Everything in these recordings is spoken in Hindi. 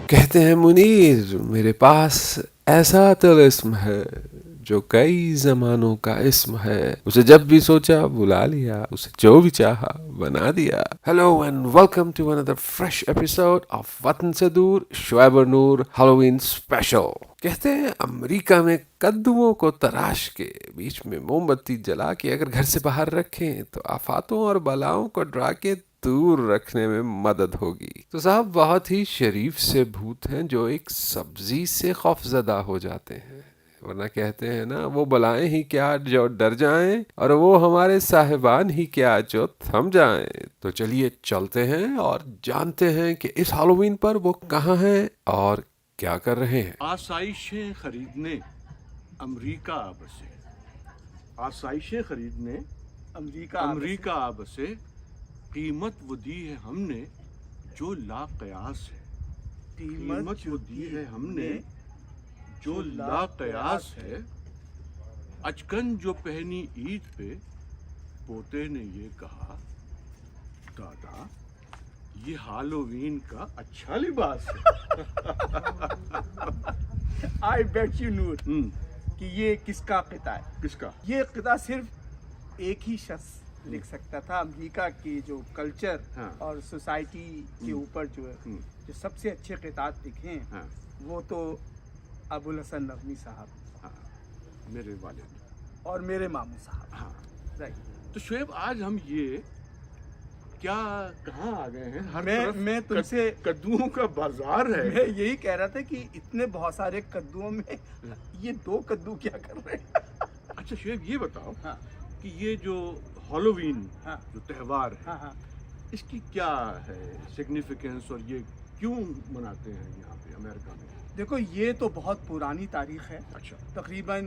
कहते हैं मुनीर, मेरे पास ऐसा तिलिस्म है जो कई जमानों का इस्म है। उसे जब भी सोचा बुला लिया, उसे जो भी चाहा बना दिया। Hello and welcome to another fresh episode of Watan Se दूर शुएब और नूर हैलोवीन स्पेशल। कहते हैं अमेरिका में कद्दुओं को तराश के बीच में मोमबत्ती जला के अगर घर से बाहर रखें तो आफातों और बलाओं को डरा के दूर रखने में मदद होगी। तो साहब बहुत ही शरीफ से भूत हैं जो एक सब्जी से खौफजदा हो जाते हैं, वरना कहते हैं ना, वो बलाएं ही क्या जो डर जाएं और वो हमारे साहिबान ही क्या जो थम जाएं। तो चलिए चलते हैं और जानते हैं कि इस हैलोवीन पर वो कहाँ हैं और क्या कर रहे हैं। आसाइशें खरीदने अमरीका बसे, आसाइशें खरीदने अमरीका बसे, कीमत वो दी है हमने जो लाकयास है। कीमत वो दी है हमने जो लाकयास है। अचकन जो पहनी ईद पे पोते ने ये कहा, दादा ये हैलोवीन का अच्छा लिबास है। आई बेट यू नूर कि ये किसका किता है। किसका? ये किता सिर्फ एक ही शख्स लिख सकता था। अमेरिका की जो कल्चर हाँ। और सोसाइटी के ऊपर जो है जो सबसे अच्छे किताब लिखे हैं, हाँ। वो तो अबुल हसन नकवी साहब, हाँ, मेरे वालिद और मेरे मामू साहब। हाँ। राइट। तो शुएब आज हम ये क्या कहाँ आ गए हैं? हर तरफ मैं तुमसे कद्दुओं का बाजार है। मैं यही कह रहा था कि इतने बहुत सारे कद्दुओं में ये दो कद्दू क्या कर रहे हैं। अच्छा शुएब ये बताओ हाँ। कि ये जो हैलोवीन हाँ। जो त्योहार है, हाँ हाँ इसकी क्या है सिग्निफिकेंस और ये क्यों मनाते हैं यहाँ पे अमेरिका में? देखो, ये तो बहुत पुरानी तारीख है। अच्छा। तकरीबन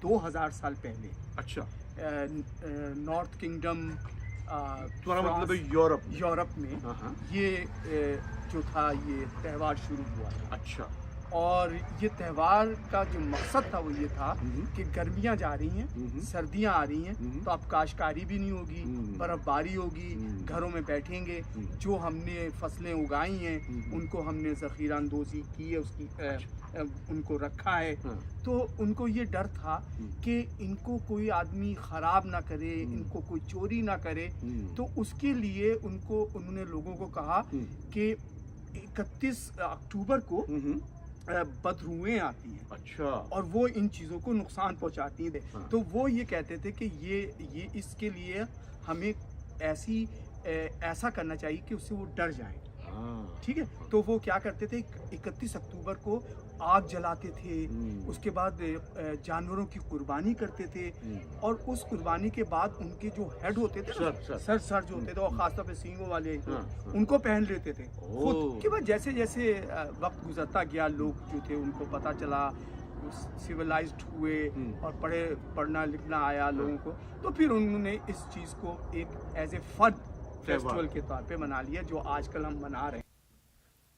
2000 साल पहले अच्छा, नॉर्थ किंगडम, तुम्हारा मतलब है यूरोप में हाँ हाँ। ये जो था ये त्यौहार शुरू हुआ था। अच्छा। और ये त्यौहार का जो मकसद था वो ये था कि गर्मियाँ जा रही हैं, सर्दियाँ आ रही हैं, तो अब काश्तकारी भी नहीं होगी, बर्फबारी होगी, घरों में बैठेंगे, जो हमने फसलें उगाई हैं उनको हमने ज़ख़ीरा अंदोज़ी की है, उसकी उनको रखा है। तो उनको ये डर था कि इनको कोई आदमी ख़राब ना करे, इनको कोई चोरी ना करे। तो उसके लिए उन्होंने लोगों को कहा कि 31 अक्टूबर को बदरूएं आती हैं। अच्छा। और वो इन चीज़ों को नुकसान पहुंचाती हैं। हाँ। तो वो ये कहते थे कि ये इसके लिए हमें ऐसा करना चाहिए कि उससे वो डर जाए। हाँ। ठीक है। तो वो क्या करते थे, 31 अक्टूबर को आग जलाते थे, उसके बाद जानवरों की कुर्बानी करते थे, और उस कुर्बानी के बाद उनके जो हेड होते थे, सर जो होते थे, और खासतौर पे सींगों वाले उनको पहन लेते थे खुद। के बाद जैसे जैसे वक्त गुजरता गया, लोग जो थे उनको पता चला, सिविलाइज्ड हुए और पढ़ना लिखना आया लोगों को, तो फिर उन्होंने इस चीज़ को एक एज ए फन फेस्टिवल के तौर पे मना लिया, जो आजकल हम मना रहे हैं।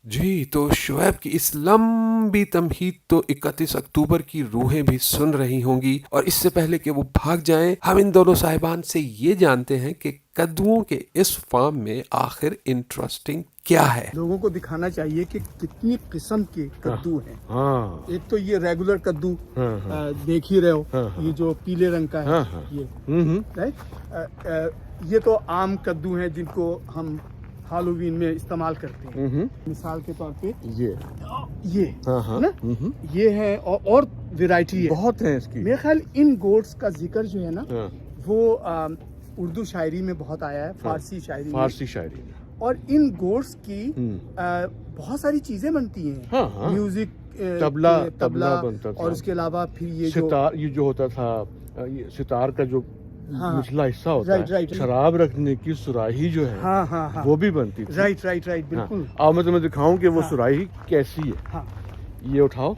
जी, तो शुएब की इस लंबी तमहीद तो 31 अक्टूबर की रूहें भी सुन रही होंगी, और इससे पहले कि वो भाग जाएं, हम इन दोनों साहिबान से ये जानते हैं कि कद्दुओं के इस फार्म में आखिर इंटरेस्टिंग क्या है। लोगों को दिखाना चाहिए कि कितनी किस्म के कद्दू हैं। हाँ। एक तो ये रेगुलर कद्दू देख ही रहे हो, ये जो पीले रंग का है, ये राइट। ये तो आम कद्दू हैं जिनको हम हैलोवीन में इस्तेमाल करते हैं। मिसाल के तौर पे ये है ना, ये है, और वैरायटी है, बहुत है इसकी। मेरे ख्याल इन गोट्स का जिक्र जो है ना, वो उर्दू शायरी में बहुत आया है, फारसी शायरी में। और इन गोट्स की बहुत सारी चीजें बनती हैं। म्यूजिक, तबला बनता था, और उसके अलावा फिर ये जो होता था, ये सितार का जो निचला हिस्सा होता है, शराब रखने की सुराही जो है, वो भी बनती थी। राइट, बिल्कुल। अब मैं तुम्हें दिखाऊं कि वो सुराही कैसी है। ये उठाओ।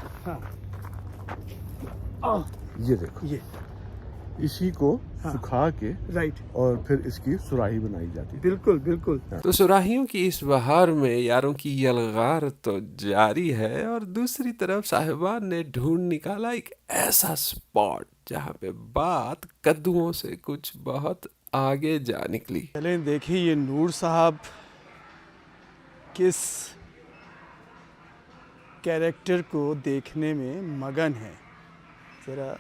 ये देखो, ये इसी को सुखा के और फिर इसकी सुराही बनाई जाती है। बिल्कुल। तो सुराहियों की इस बहार में यारों की यलगार तो जारी है, और दूसरी तरफ साहिबान ने ढूंढ निकाला एक ऐसा स्पॉट जहाँ पे बात कद्दुओं से कुछ बहुत आगे जा निकली। चलें देखिए, ये नूर साहब किस कैरेक्टर को देखने में मगन है। ज़रा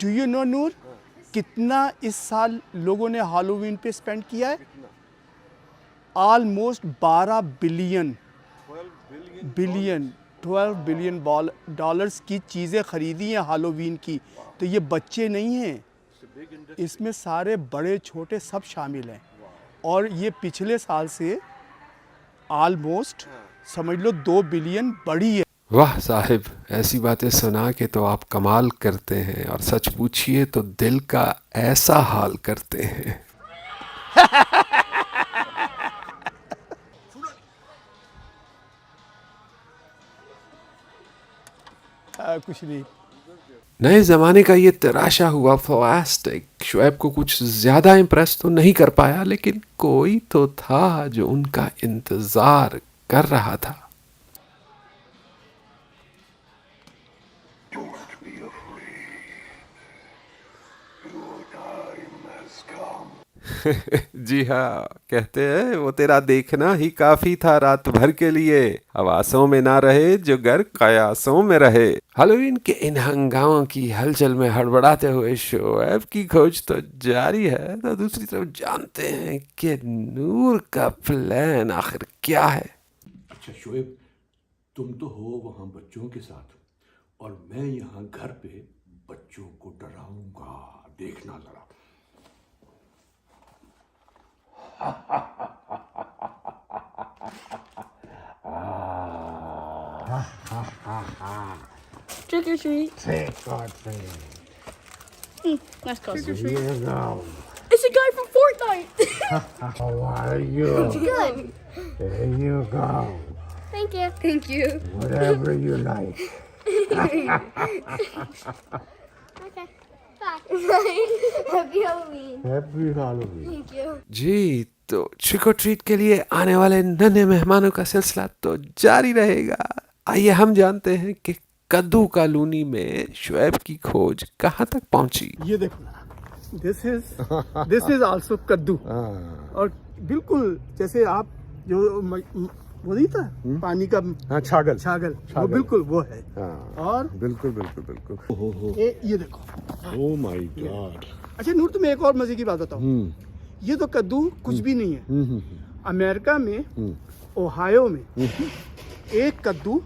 डू यू नो नूर, कितना इस साल लोगों ने हैलोवीन पे स्पेंड किया है? ऑलमोस्ट 12 बिलियन 12 बिलियन डॉलर्स की चीज़ें ख़रीदी हैं हैलोवीन की। तो ये बच्चे नहीं हैं, इसमें सारे बड़े छोटे सब शामिल हैं। और ये पिछले साल से ऑलमोस्ट समझ लो 2 बिलियन बढ़ी है। वाह साहिब, ऐसी बातें सुना के तो आप कमाल करते हैं, और सच पूछिए तो दिल का ऐसा हाल करते हैं। कुछ नहीं। नए ज़माने का ये तराशा हुआ प्लास्टिक शुएब को कुछ ज़्यादा इम्प्रेस तो नहीं कर पाया, लेकिन कोई तो था जो उनका इंतज़ार कर रहा था। जी हाँ, कहते हैं वो तेरा देखना ही काफी था रात भर के लिए, हवासों में ना रहे जो घर कयासों में रहे। हैलोवीन के इन हंगामों की हलचल में हड़बड़ाते हुए शोएब की खोज तो जारी है, तो दूसरी तरफ जानते हैं कि नूर का प्लान आखिर क्या है। अच्छा शोएब, तुम तो हो वहाँ बच्चों के साथ, और मैं यहाँ घर पे बच्चों को डराऊंगा, देखना जरा। Trick or treat. Trick or treat. Let's go. Here you go. It's a guy from Fortnite. How are you? Good. There you go. Thank you. Thank you. Whatever you like. Okay. Bye. Happy Halloween. Happy Halloween. Thank you. जी, तो ट्रिक और ट्रीट के लिए आने वाले नन्हे मेहमानों का सिलसिला तो जारी रहेगा। आइए हम जानते हैं कि कद्दू कॉलोनी में शुएब की खोज कहाँ तक पहुंची। ये देखो, दिस इज आल्सो कद्दू। और बिल्कुल जैसे आप जो वो नहीं था पानी का हाँ, छागल वो बिल्कुल वो है। और बिल्कुल बिल्कुल बिल्कुल। ये देखो। Oh my God. अच्छा नूर, तुम्हें एक और मजे की बात बताऊं। ये तो कद्दू कुछ भी नहीं है। अमेरिका में ओहायो में एक कद्दू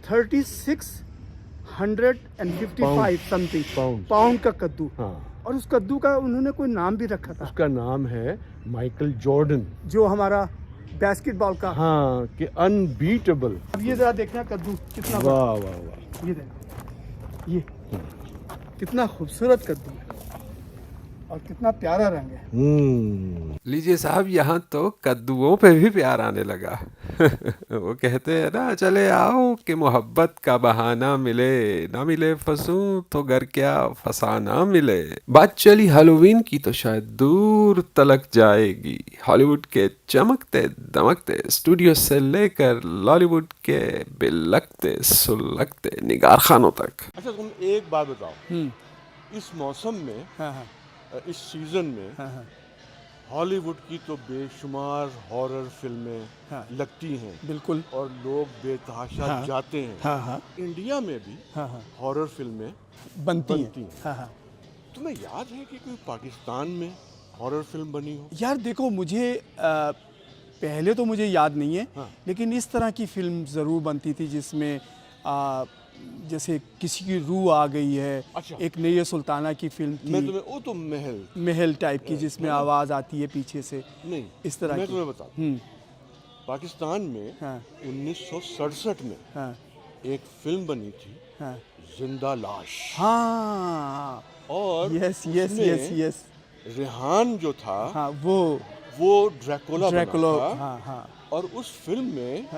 3655 समथिंग पाउंड का कद्दू। और उस कद्दू का उन्होंने कोई नाम भी रखा था। उसका नाम है माइकल जॉर्डन, जो हमारा बास्केटबॉल का। हाँ, कि अनबीटेबल। अब ये जरा देखना कद्दू कितना वाह वाह वाह। ये देखो, ये कितना खूबसूरत कद्दू है और कितना प्यारा रंग है। लीजिए साहब, यहाँ तो कद्दुओं पे भी प्यार आने लगा। वो कहते हैं ना, चले आओ कि मोहब्बत का बहाना मिले, ना मिले फंसूं तो घर क्या फसाना मिले। बात चली हैलोवीन की तो शायद दूर तलक जाएगी। हॉलीवुड के चमकते दमकते स्टूडियो से लेकर लॉलीवुड के बिलकते सुलगते निगार खानों तक। अच्छा तुम एक बात बताओ, इस मौसम में, इस सीजन में हॉलीवुड की तो बेशुमार हॉरर फिल्में लगती हैं। बिल्कुल। और लोग बेतहाशा जाते हैं। इंडिया में भी हॉरर फिल्में बनती हैं। तुम्हें याद है कि कोई पाकिस्तान में हॉरर फिल्म बनी हो? यार देखो, मुझे पहले तो मुझे याद नहीं है, लेकिन इस तरह की फिल्म ज़रूर बनती थी जिसमें जैसे किसी की रूह आ गई है। अच्छा। एक नई सुल्ताना की फिल्म थी। मैं तुम्हें वो तो महल टाइप की, जिसमें आवाज़ आती है पीछे से। नहीं, इस तरह मैं की। तुम्हें बताता हूं। पाकिस्तान में 1967 में एक फिल्म बनी थी, जिंदा लाश। हाँ, और यस रेहान जो था, वो ड्रैकुला बना था। और उस फिल्म में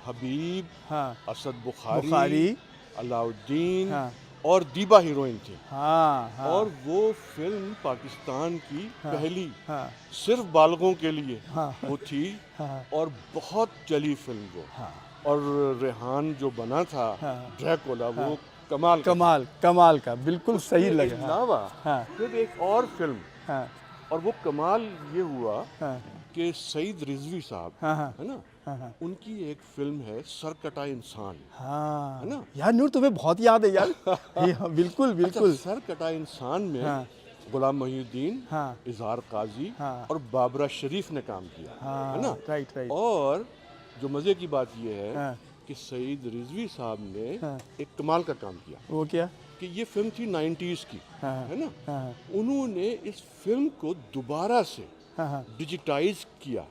हबीब, असद बुखारी, अलाउद्दीन और दीबा हीरोइन थी। और वो फिल्म पाकिस्तान की पहली सिर्फ बालगों के लिए वो थी। और बहुत चली फिल्म वो। और रेहान जो बना था ड्रैकुला, वो कमाल का बिल्कुल सही लगा। अलावा फिर एक और फिल्म हाँ और वो कमाल ये हुआ हाँ कि सईद रिजवी साहब हाँ हाँ है ना, हाँ उनकी एक फिल्म है सरकटा इंसान, हाँ है ना? यार नूर तुम्हें बहुत याद है यार। ये हाँ, बिल्कुल बिल्कुल। अच्छा, सरकटा इंसान में हाँ गुलाम मोहिउद्दीन, हाँ इजहार काजी हाँ और बाबरा शरीफ ने काम किया, हाँ है ना? राइट राइट और जो मज़े की बात ये है हाँ कि सईद रिजवी साहब ने हाँ एक कमाल का काम किया वो क्या कि ये फिल्म थी 90s की, हाँ है ना? हाँ उन्होंने इस फिल्म को दोबारा से हाँ हाँ डिजिटाइज किया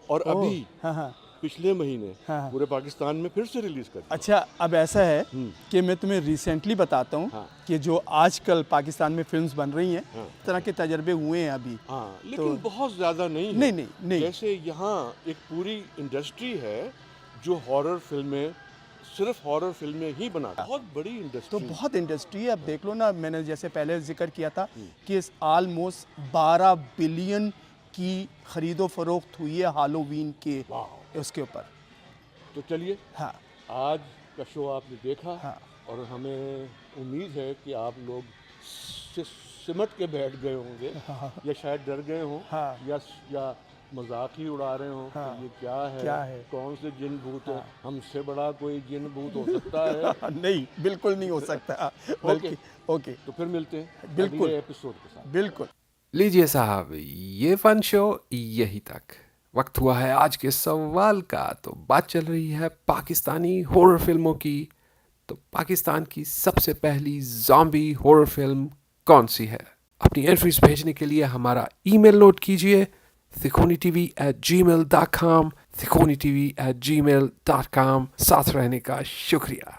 और ओह, अभी हाँ हाँ पिछले महीने हाँ। पूरे पाकिस्तान में फिर से रिलीज कर दिया। अच्छा अब ऐसा है कि मैं तुम्हें रिसेंटली बताता हूँ हाँ। कि जो आजकल पाकिस्तान में फिल्म्स बन रही हैं हाँ। इस तरह के तजर्बे हुए हैं अभी। हाँ, लेकिन बहुत ज्यादा नहीं है। नहीं नहीं नहीं जैसे यहाँ एक पूरी इंडस्ट्री है जो हॉरर फिल्में, सिर्फ हॉरर फिल्में ही बनाता है। बहुत बड़ी तो इंडस्ट्री। बहुत इंडस्ट्री है। अब देख लो ना, मैंने जैसे पहले जिक्र किया था कि ऑलमोस्ट 12 बिलियन की खरीदो फरोख्त हुई है हैलोवीन के उसके ऊपर। तो चलिए, हाँ आज का शो आपने देखा हाँ। और हमें उम्मीद है कि आप लोग सिमट के बैठ गए होंगे या शायद डर गए हों हाँ। या मजाक ही उड़ा रहे हों हाँ। कि ये क्या है, कौन से जिन भूत है, हमसे बड़ा कोई जिन भूत हो सकता है। नहीं बिल्कुल नहीं हो सकता। बल्कि ओके तो फिर मिलते हैं बिल्कुल। अगले एपिसोड के साथ। बिल्कुल। लीजिए साहब, ये फन शो यही तक। वक्त हुआ है आज के सवाल का। तो बात चल रही है पाकिस्तानी हॉरर फिल्मों की। तो पाकिस्तान की सबसे पहली ज़ॉम्बी हॉरर फिल्म कौन सी है? अपनी एंट्रीज भेजने के लिए हमारा ईमेल नोट कीजिए thikonitv@gmail.com, thikonitv@gmail.com। साथ रहने का शुक्रिया।